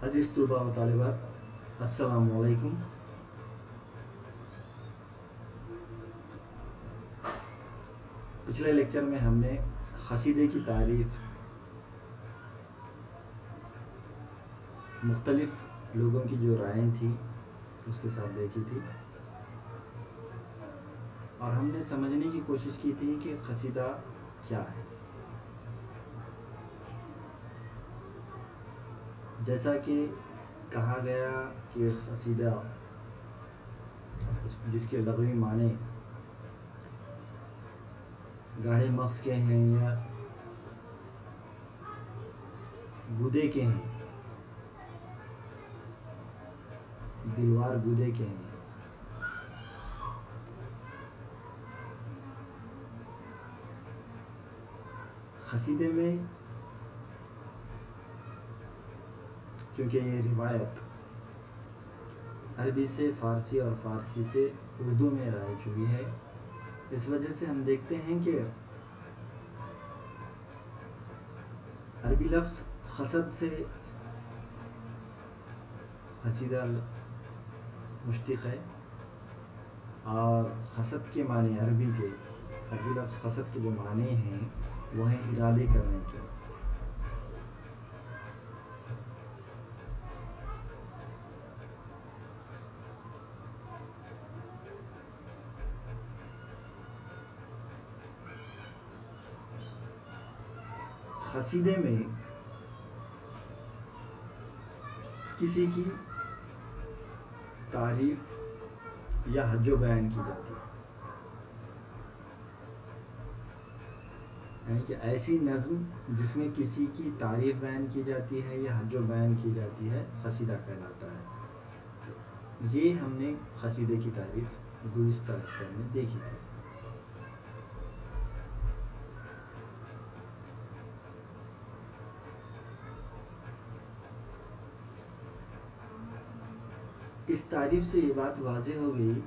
عزیز طلباء و طالبات، السلام علیکم۔ پچھلے لیکچر میں ہم نے قصیدے کی تعریف مختلف لوگوں کی جو رائیں تھی اس کے ساتھ دیکھی تھی، اور ہم نے سمجھنے کی کوشش کی تھی کہ قصیدہ کیا ہے۔ جیسا کہ کہا گیا کہ قصیدہ جس کے لغوی معنی گاڑے مغز کے ہیں یا گودے کے ہیں، دلوار گودے کے ہیں، قصیدے میں کیونکہ یہ روایت عربی سے فارسی اور فارسی سے اردو میں رائج ہوئی ہے، اس وجہ سے ہم دیکھتے ہیں کہ عربی لفظ قصد سے قصیدہ مشتق ہے، اور قصد کے معنی عربی لفظ قصد کے جو معنی ہیں وہ ہیں ارادے کرنے کے۔ قصیدے میں کسی کی تعریف یا حج و بیان کی جاتی ہے، یعنی کہ ایسی نظم جس میں کسی کی تعریف بیان کی جاتی ہے یا حج و بیان کی جاتی ہے قصیدہ کہلاتا ہے۔ یہ ہم نے قصیدے کی تعریف گزشتہ لیکچر میں دیکھی تھی۔ اس تعریف سے یہ بات واضح ہو گئی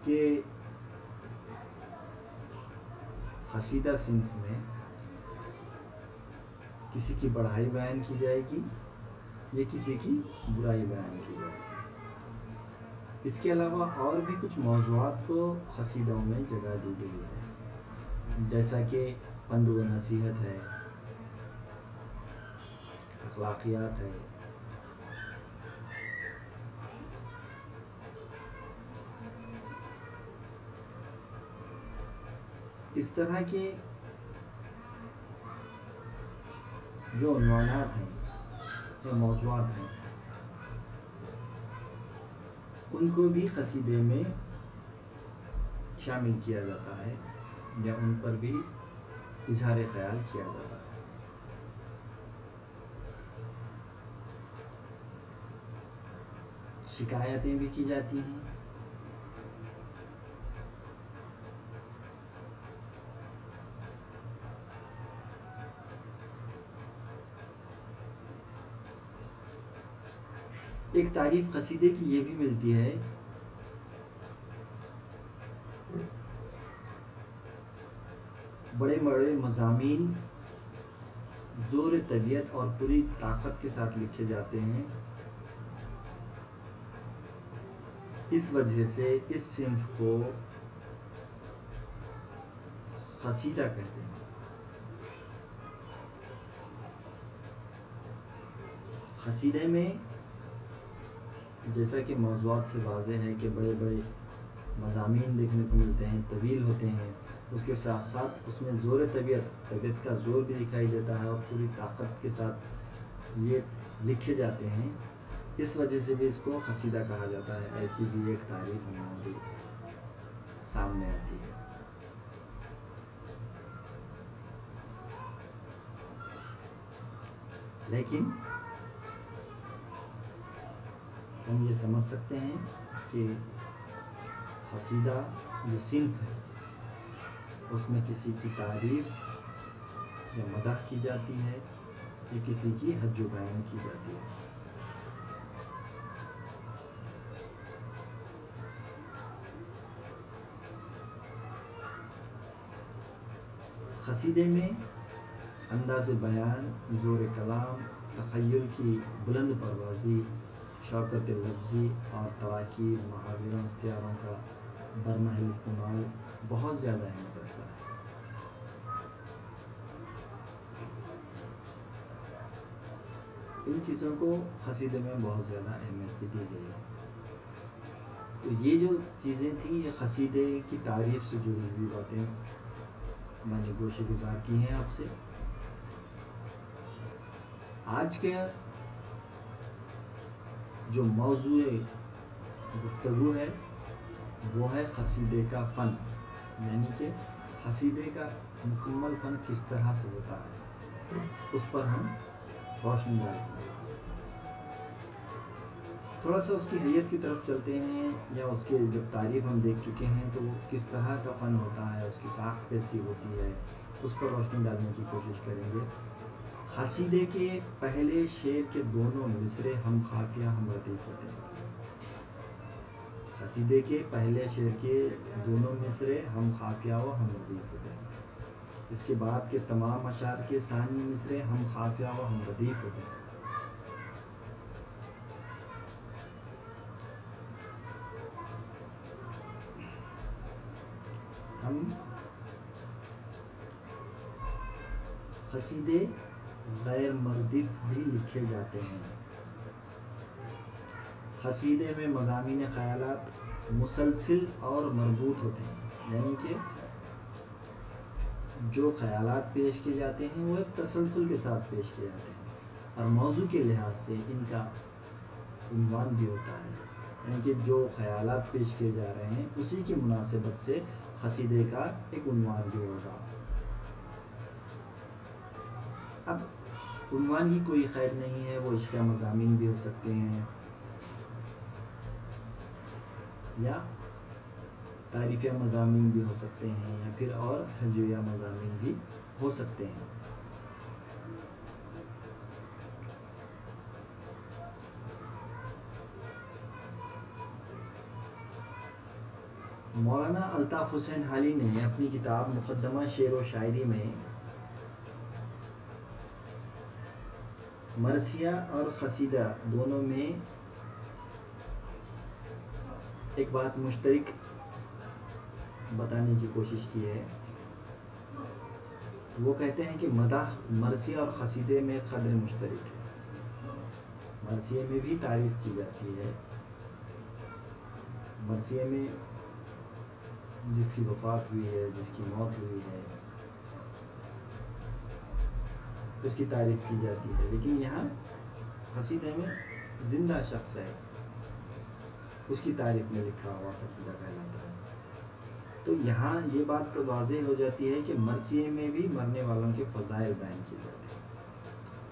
کہ قصیدہ صنف میں کسی کی بڑائی بیان کی جائے گی یا کسی کی برائی بیان کی جائے گی۔ اس کے علاوہ اور بھی کچھ موضوعات کو قصیدوں میں جگہ دی گئی ہے، جیسا کہ پند و نصیحت ہے، اخلاقیات ہے، اس طرح کے جو عنوانات ہیں یا موضوعات ہیں ان کو بھی قصیدے میں شامل کیا جاتا ہے یا ان پر بھی اظہار خیال کیا جاتا ہے۔ شکایتیں بھی کی جاتی ہیں، ایک تعریف قصیدے کی یہ بھی ملتی ہے بڑے بڑے مضامین زور طبیعت اور پوری طاقت کے ساتھ لکھے جاتے ہیں، اس وجہ سے اس صنف کو قصیدہ کہتے ہیں۔ قصیدے میں جیسا کہ موضوعات سے واضح ہے کہ بڑے بڑے مضامین دیکھنے کو ملتے ہیں، طویل ہوتے ہیں، اس کے ساتھ ساتھ اس میں زور طبیعت کا زور بھی دکھائی دیتا ہے اور پوری طاقت کے ساتھ یہ لکھے جاتے ہیں، اس وجہ سے بھی اس کو قصیدہ کہا جاتا ہے۔ ایسی بھی ایک تعریف ہماری سامنے آتی ہے۔ لیکن ہم یہ سمجھ سکتے ہیں کہ قصیدہ جو صنف ہے اس میں کسی کی تعریف یا مدح کی جاتی ہے یا کسی کی حج و بیان کی جاتی ہے۔ قصیدے میں انداز بیان، زور کلام، تخیل کی بلند پروازی، شوکت لفظی اور تراکیب، محاوروں، استعاروں کا برمحل استعمال بہت زیادہ اہمیت رکھتا ہے۔ ان چیزوں کو قصیدے میں بہت زیادہ اہمیت بھی دی گئی ہے۔ تو یہ جو چیزیں تھیں یہ قصیدے کی تعریف سے جڑی ہوئی باتیں میں نے گوشے گزار کی ہیں آپ سے۔ آج کا جو موضوع گفتگو ہے وہ ہے قصیدے کا فن، یعنی کہ قصیدے کا مکمل فن کس طرح سے ہوتا ہے، اس پر ہم روشنی ڈالیں گے۔ تھوڑا سا اس کی حیت کی طرف چلتے ہیں، یا اس کے جب تعریف ہم دیکھ چکے ہیں تو وہ کس طرح کا فن ہوتا ہے، اس کی ساخت کیسی ہوتی ہے، اس پر روشنی ڈالنے کی کوشش کریں گے۔ قصیدے کے پہلے شعر کے دونوں مصرے ہم قافیہ ہم ردیف ہوتے ہیں۔ قصیدے کے پہلے شعر کے دونوں مصرے ہم قافیہ و ہم ردیف ہوتے ہیں۔ اس کے بعد کے تمام اشعار کے ثانی مصرے ہم قافیہ و ہم ردیف ہوتے ہیں۔ ہم قصیدے غیر مردف بھی لکھے جاتے ہیں۔ قصیدے میں مضامین خیالات مسلسل اور مربوط ہوتے ہیں، یعنی کہ جو خیالات پیش کیے جاتے ہیں وہ ایک تسلسل کے ساتھ پیش کیے جاتے ہیں، اور موضوع کے لحاظ سے ان کا عنوان بھی ہوتا ہے، یعنی کہ جو خیالات پیش کیے جا رہے ہیں اسی کی مناسبت سے قصیدے کا ایک عنوان بھی ہوگا۔ اب عنوان کی کوئی قید نہیں ہے، وہ عشق مضامین بھی ہو سکتے ہیں، یا تعریفیہ مضامین بھی ہو سکتے ہیں، یا پھر اور ہجویہ مضامین بھی ہو سکتے ہیں۔ مولانا الطاف حسین حالی نے اپنی کتاب مقدمہ شعر و شاعری میں مرثیہ اور قصیدہ دونوں میں ایک بات مشترک بتانے کی کوشش کی ہے۔ وہ کہتے ہیں کہ مدح مرثیہ اور قصیدے میں قدر مشترک ہے۔ مرثیے میں بھی تعریف کی جاتی ہے، مرثیے میں جس کی وفات ہوئی ہے، جس کی موت ہوئی ہے، اس کی تعریف کی جاتی ہے، لیکن یہاں قصیدے میں زندہ شخص ہے، اس کی تعریف میں لکھا ہوا قصیدہ کہلاتا ہے۔ تو یہاں یہ بات واضح ہو جاتی ہے کہ مرثیے میں بھی مرنے والوں کے فضائل بیان کیے جاتے ہیں۔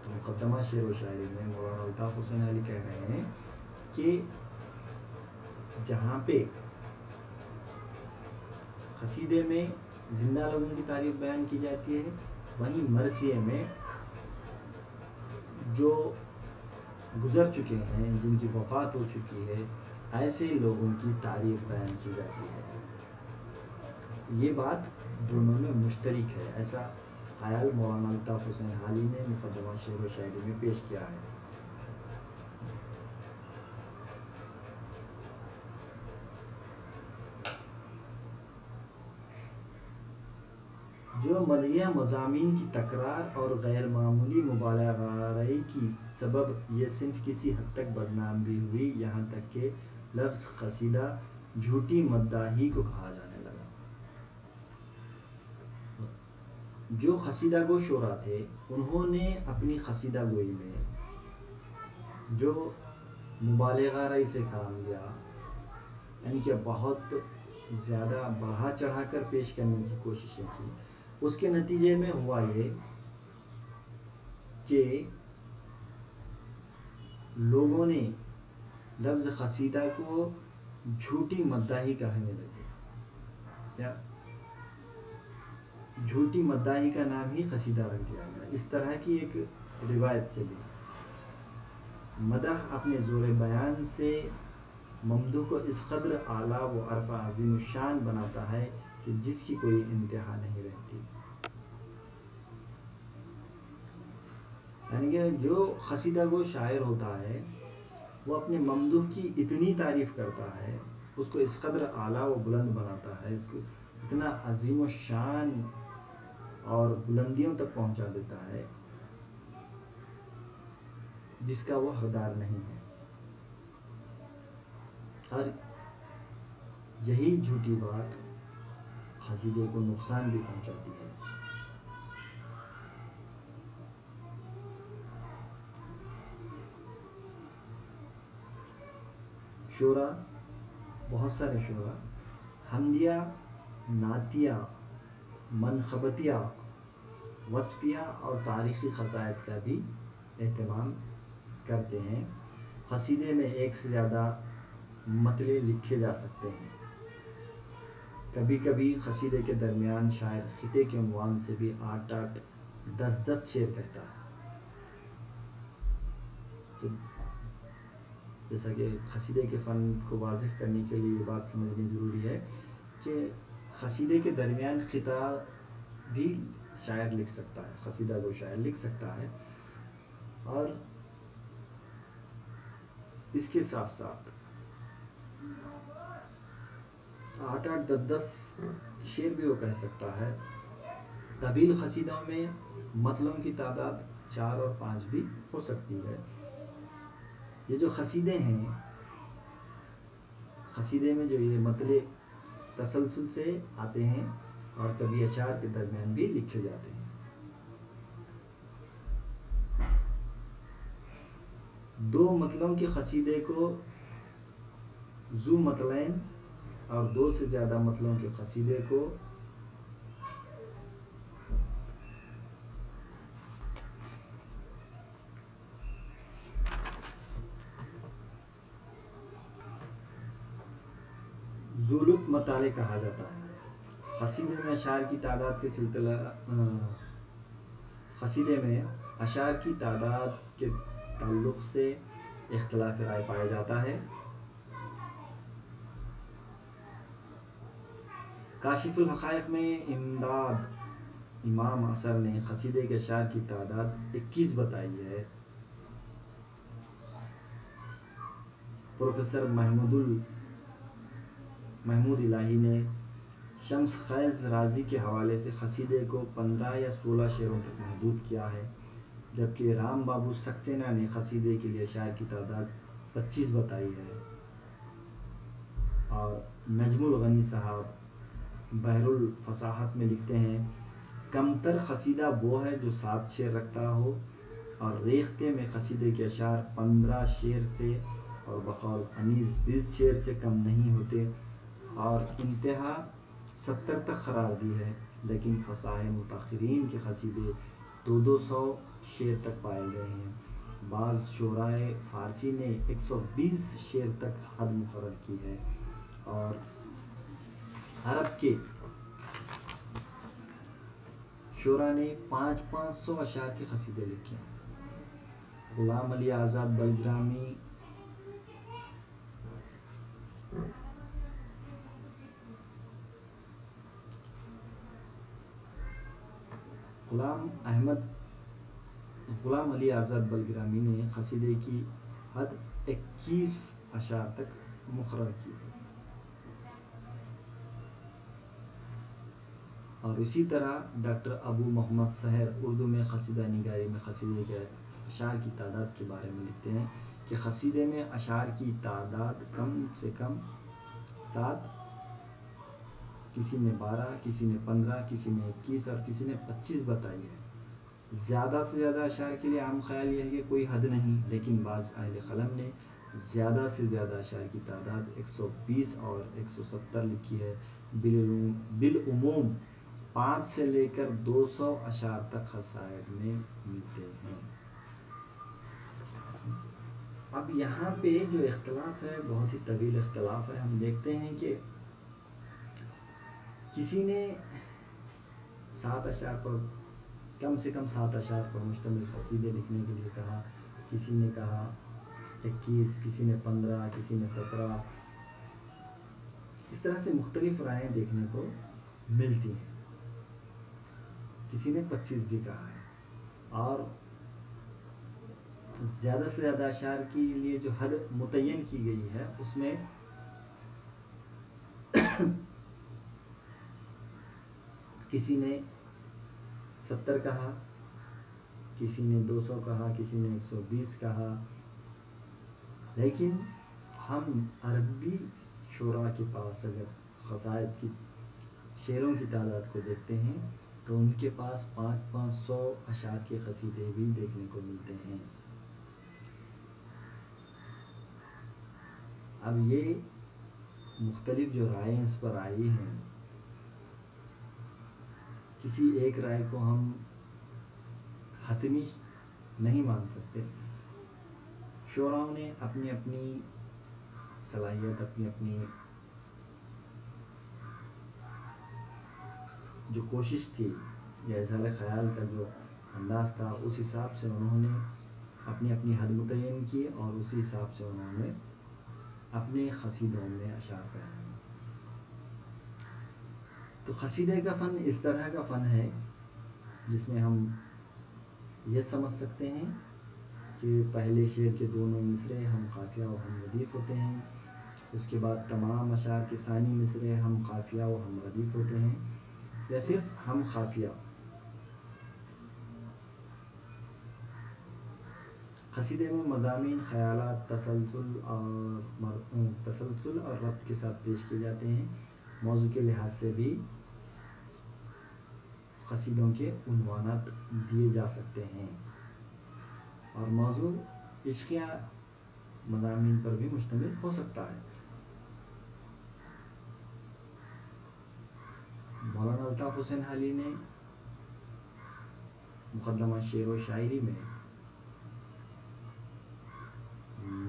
تو مقدمہ شعر و شاعری میں مولانا الطاف حسین علی کہہ رہے ہیں کہ جہاں پہ قصیدے میں زندہ لوگوں کی تعریف بیان کی جاتی ہے، وہیں مرثیے میں جو گزر چکے ہیں، جن کی وفات ہو چکی ہے، ایسے لوگوں کی تعریف بیان کی جاتی ہے۔ یہ بات دونوں میں مشترک ہے، ایسا خیال مولانا الطاف حسین حالی نے مقدمہ شعر و شاعری میں پیش کیا ہے۔ جو مدحیہ مضامین کی تکرار اور غیر معمولی مبالغہ آرائی کی سبب یہ صنف کسی حد تک بدنام بھی ہوئی، یہاں تک کہ لفظ قصیدہ جھوٹی مداحی کو کہا جانے لگا۔ جو قصیدہ گو شعراء تھے انہوں نے اپنی قصیدہ گوئی میں جو مبالغہ آرائی سے کام لیا، یعنی کہ بہت زیادہ بڑھا چڑھا کر پیش کرنے کی کوششیں کی، اس کے نتیجے میں ہوا یہ کہ لوگوں نے لفظ قصیدہ کو جھوٹی مداحی کہنے لگے، یا جھوٹی مداحی کا نام ہی قصیدہ رکھ دیا گیا۔ اس طرح کی ایک روایت چلی۔ مدح اپنے زور بیان سے ممدوح کو اس قدر اعلیٰ و عرفہ عظیم الشان بناتا ہے کہ جس کی کوئی انتہا نہیں رہتی۔ یعنی کہ جو قصیدہ گو شاعر ہوتا ہے وہ اپنے ممدوح کی اتنی تعریف کرتا ہے، اس کو اس قدر اعلیٰ و بلند بناتا ہے، اس کو اتنا عظیم و شان اور بلندیوں تک پہنچا دیتا ہے جس کا وہ حقدار نہیں ہے. اور یہی جھوٹی بات قصیدے کو نقصان بھی پہنچاتی ہے. شعرا، بہت سارے شعرا حمدیہ، نعتیہ، منقبتیہ، وصفیہ اور تاریخی قصائد کا بھی اہتمام کرتے ہیں. قصیدے میں ایک سے زیادہ مطلع لکھے جا سکتے ہیں. کبھی کبھی قصیدے کے درمیان شاعر خطے کے عنوان سے بھی 8-8 10-10 شعر کہتا ہے. جیسا کہ قصیدے کے فن کو واضح کرنے کے لیے یہ بات سمجھنی ضروری ہے کہ قصیدے کے درمیان خطہ بھی شاعر لکھ سکتا ہے، قصیدہ کو شاعر لکھ سکتا ہے، اور اس کے ساتھ ساتھ 8-8 10-10 شعر بھی وہ کہہ سکتا ہے. طویل قصیدوں میں مطلعوں کی تعداد 4 اور 5 بھی ہو سکتی ہے. یہ جو قصیدے ہیں، قصیدے میں جو یہ مطلع تسلسل سے آتے ہیں اور کبھی اشعار کے درمیان بھی لکھے جاتے ہیں. 2 مطلعوں کے قصیدے کو ذو مطلعین اور 2 سے زیادہ مطلعوں کے قصیدے کو ذولت مطالع کہا جاتا ہے. قصیدے میں اشعار کی تعداد کے قصیدے میں اشعار کی تعداد کے تعلق سے اختلاف رائے پایا جاتا ہے. کاشف الحقائق میں امداد امام اثر نے قصیدے کے اشعار کی تعداد 21 بتائی ہے. پروفیسر محمود الہی نے شمس خیز رازی کے حوالے سے قصیدے کو 15 یا 16 شعروں تک محدود کیا ہے، جبکہ رام بابو سکسینہ نے قصیدے کے لیے اشعار کی تعداد 25 بتائی ہے. اور نجم الغنی صاحب بحر الفصاحت میں لکھتے ہیں، کمتر قصیدہ وہ ہے جو 7 شعر رکھتا ہو، اور ریختے میں قصیدے کے اشعار 15 شعر سے اور بقول انیس 20 شعر سے کم نہیں ہوتے، اور انتہا 70 تک قرار دی ہے. لیکن فصاحہ متاخرین کے قصیدے 200 شعر تک پائے گئے ہیں. بعض شعرائے فارسی نے 120 شعر تک حد مقرر کی ہے، اور عرب کے شعراء نے 500 اشعار کے قصیدے لکھے ہیں. غلام علی آزاد بلگرامی غلام علی آزاد بلگرامی نے قصیدے کی حد 21 اشعار تک مقرر کی ہے. اور اسی طرح ڈاکٹر ابو محمد سحر اردو میں قصیدہ نگاری میں قصیدے کے اشعار کی تعداد کے بارے میں لکھتے ہیں کہ قصیدے میں اشعار کی تعداد کم سے کم 7، کسی نے 12، کسی نے 15، کسی نے 21 اور کسی نے 25 بتائی ہے. زیادہ سے زیادہ اشعار کے لیے عام خیال یہ ہے کہ کوئی حد نہیں، لیکن بعض اہل قلم نے زیادہ سے زیادہ اشعار کی تعداد 120 اور 170 لکھی ہے. بالعموم 5 سے لے کر 200 اشعار تک قصائد میں ملتے ہیں. اب یہاں پہ جو اختلاف ہے بہت ہی طویل اختلاف ہے. ہم دیکھتے ہیں کہ کسی نے 7 اشعار پر کم سے کم 7 اشعار پر مشتمل قصیدے لکھنے کے لیے کہا، کسی نے کہا 21، کسی نے 15، کسی نے 17. اس طرح سے مختلف رائیں دیکھنے کو ملتی ہیں. کسی نے 25 بھی کہا ہے. اور زیادہ سے زیادہ اشعار کے لیے جو حد متعین کی گئی ہے اس میں کسی نے 70 کہا، کسی نے 200 کہا، کسی نے 120 کہا، لیکن ہم عربی شعراء کے پاس اگر قصائد کی شعروں کی تعداد کو دیکھتے ہیں تو ان کے پاس 500 اشعار کے قصیدے بھی دیکھنے کو ملتے ہیں۔ اب یہ مختلف جو رائیں اس پر آئی ہیں، کسی ایک رائے کو ہم حتمی نہیں مان سکتے۔ شعراء نے اپنی اپنی صلاحیت، اپنی اپنی جو کوشش تھی یا اظہار خیال کا جو انداز تھا، اس حساب سے انہوں نے اپنی اپنی حد متعین کی اور اسی حساب سے انہوں نے اپنے قصیدوں میں اشعار پڑھائے۔ تو قصیدے کا فن اس طرح کا فن ہے جس میں ہم یہ سمجھ سکتے ہیں کہ پہلے شعر کے دونوں مصرے ہم قافیہ و ہم ردیف ہوتے ہیں، اس کے بعد تمام اشعار کے ثانی مصرے ہم قافیہ و ہم ردیف ہوتے ہیں، یا صرف ہم قافیہ۔ قصیدے میں مضامین، خیالات تسلسل اور ربط کے ساتھ پیش کیے جاتے ہیں۔ موضوع کے لحاظ سے بھی قصیدوں کے عنوانات دیے جا سکتے ہیں، اور موضوع عشقیہ مضامین پر بھی مشتمل ہو سکتا ہے۔ مولانا الطاف حسین حلی نے مقدمہ شعر و شاعری میں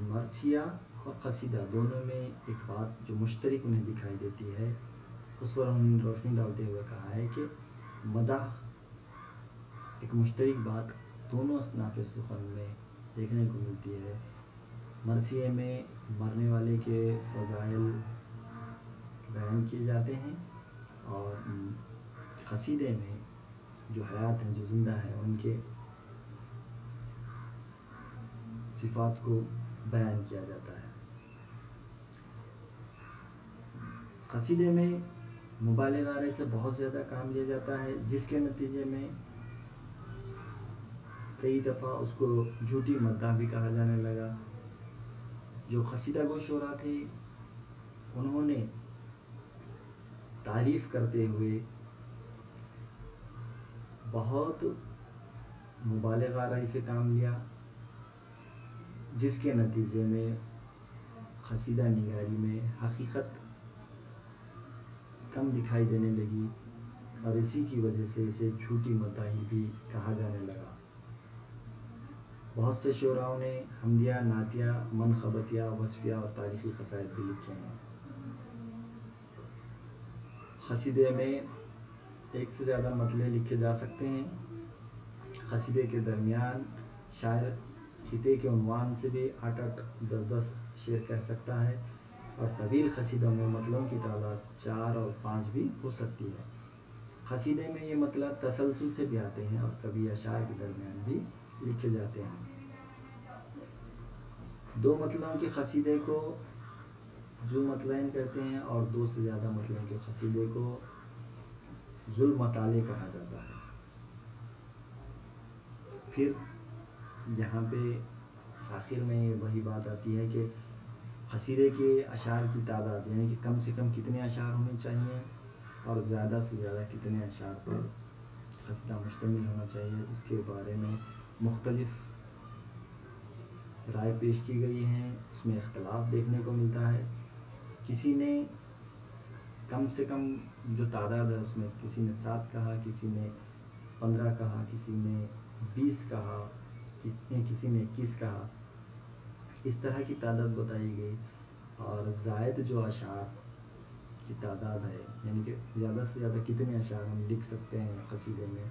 مرثیہ اور قصیدہ دونوں میں ایک بات جو مشترک انہیں دکھائی دیتی ہے، اس پر انہوں نے روشنی ڈالتے ہوئے کہا ہے کہ مدح ایک مشترک بات دونوں اصناف سخن میں دیکھنے کو ملتی ہے۔ مرثیے میں مرنے والے کے فضائل بیان کیے جاتے ہیں، اور قصیدے میں جو حیات ہیں، جو زندہ ہیں، ان کے صفات کو بیان کیا جاتا ہے۔ قصیدے میں مبالغہ آرے سے بہت زیادہ کام لیا جاتا ہے، جس کے نتیجے میں کئی دفعہ اس کو جھوٹی مدح بھی کہا جانے لگا۔ جو قصیدہ گو شعراء تھے انہوں نے تعریف کرتے ہوئے بہت مبالغہ آرائی سے کام لیا، جس کے نتیجے میں قصیدہ نگاری میں حقیقت کم دکھائی دینے لگی، اور اسی کی وجہ سے اسے جھوٹی مداحی بھی کہا جانے لگا۔ بہت سے شعراء نے حمدیہ، نعتیہ، منقبتیہ، وصفیہ اور تاریخی قصائد بھی لکھے ہیں۔ قصیدے میں ایک سے زیادہ مطلع لکھے جا سکتے ہیں۔ قصیدے کے درمیان شاعر خطے کے عنوان سے بھی 8 10 شعر کہہ سکتا ہے، اور طویل قصیدوں میں مطلعوں کی تعداد 4 اور 5 بھی ہو سکتی ہے۔ قصیدے میں یہ مطلع تسلسل سے بھی آتے ہیں اور کبھی اشعار کے درمیان بھی لکھے جاتے ہیں۔ 2 مطلعوں کے قصیدے کو ذو مطلعین کہتے ہیں، اور 2 سے زیادہ مطلعوں کے قصیدے کو ذو المطالع کہا جاتا ہے۔ پھر یہاں پہ آخر میں وہی بات آتی ہے کہ قصیدے کے اشعار کی تعداد، یعنی کہ کم سے کم کتنے اشعار ہونے چاہیے اور زیادہ سے زیادہ کتنے اشعار پر قصیدہ مشتمل ہونا چاہیے، اس کے بارے میں مختلف رائے پیش کی گئی ہیں۔ اس میں اختلاف دیکھنے کو ملتا ہے۔ کسی نے کم سے کم جو تعداد ہے اس میں کسی نے 7 کہا، کسی نے 15 کہا، کسی نے 20 کہا، کسی نے 21 کہا، اس طرح کی تعداد بتائی گئی۔ اور زائد جو اشعار کی تعداد ہے، یعنی کہ زیادہ سے زیادہ کتنے اشعار ہم لکھ سکتے ہیں قصیدے میں،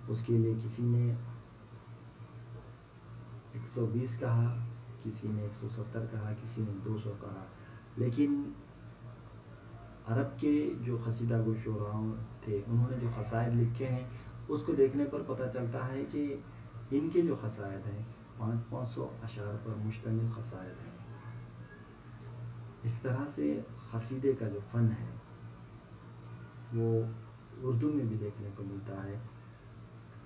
اس کے لیے کسی نے 120 کہا، کسی نے 170 کہا، کسی نے 200 کہا۔ لیکن عرب کے جو قصیدہ گو شعراء تھے انہوں نے جو قصائد لکھے ہیں اس کو دیکھنے پر پتہ چلتا ہے کہ ان کے جو قصائد ہیں 500 اشعار پر مشتمل قصائد ہیں۔ اس طرح سے قصیدے کا جو فن ہے وہ اردو میں بھی دیکھنے کو ملتا ہے،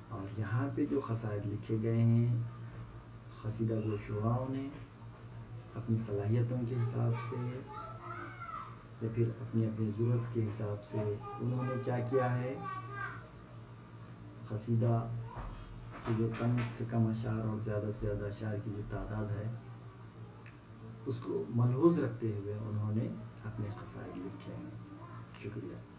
اور یہاں پہ جو قصائد لکھے گئے ہیں قصیدہ گو شعراؤں نے اپنی صلاحیتوں کے حساب سے یا پھر اپنی ضرورت کے حساب سے انہوں نے کیا کیا ہے، قصیدہ کی جو کم سے کم اشعار اور زیادہ سے زیادہ اشعار کی جو تعداد ہے اس کو ملحوظ رکھتے ہوئے انہوں نے اپنے قصائد لکھے ہیں۔ شکریہ۔